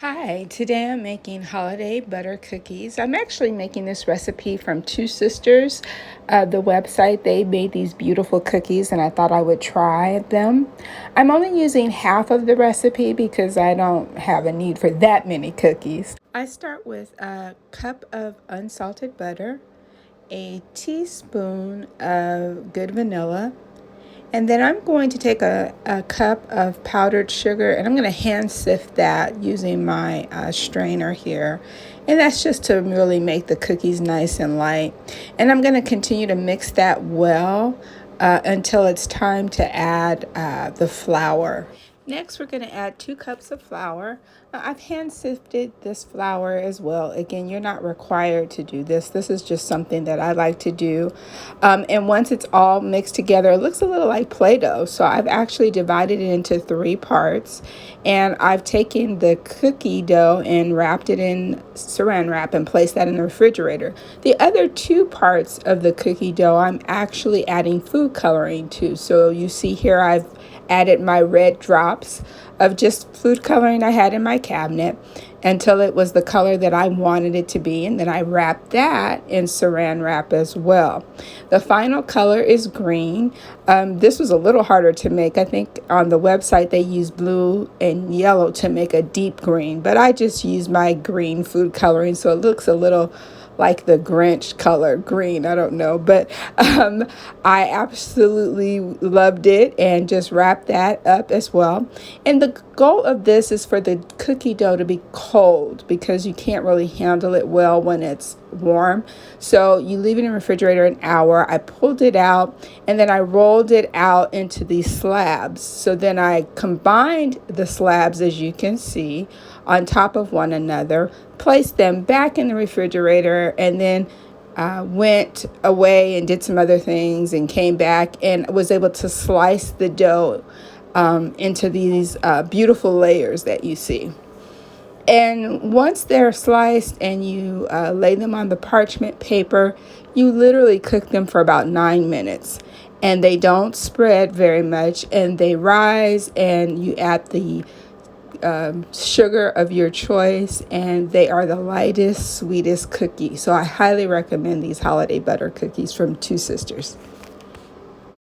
Hi, today I'm making holiday butter cookies. I'm actually making this recipe from Two Sisters, the website. They made these beautiful cookies and I thought I would try them. I'm only using half of the recipe because I don't have a need for that many cookies. I start with a cup of unsalted butter, a teaspoon of good vanilla, and then I'm going to take a cup of powdered sugar and I'm going to hand sift that using my strainer here. And that's just to really make the cookies nice and light. And I'm going to continue to mix that well until it's time to add the flour. Next, we're going to add 2 cups of flour. I've hand sifted this flour as well. Again, you're not required to do this. This is just something that I like to do. And once it's all mixed together, it looks a little like Play-Doh. So I've actually divided it into 3 parts. And I've taken the cookie dough and wrapped it in saran wrap and placed that in the refrigerator. The other 2 parts of the cookie dough, I'm actually adding food coloring to. So you see here I've added my red drops of just food coloring I had in my cabinet until it was the color that I wanted it to be, and then I wrapped that in saran wrap as well. The final color is green. This was a little harder to make. I think on the website they use blue and yellow to make a deep green, but I just used my green food coloring, so it looks a little like the Grinch color green. I don't know, but I absolutely loved it and just wrapped that up as well. And the goal of this is for the cookie dough to be cold because you can't really handle it well when it's warm. So you leave it in the refrigerator an hour. I pulled it out and then I rolled it out into these slabs. So then I combined the slabs, as you can see, on top of one another, placed them back in the refrigerator, and then went away and did some other things and came back and was able to slice the dough into these beautiful layers that you see. And once they're sliced and you lay them on the parchment paper, you literally cook them for about 9 minutes. And they don't spread very much, and they rise, and you add the sugar of your choice, and they are the lightest, sweetest cookie. So I highly recommend these holiday butter cookies from Two Sisters.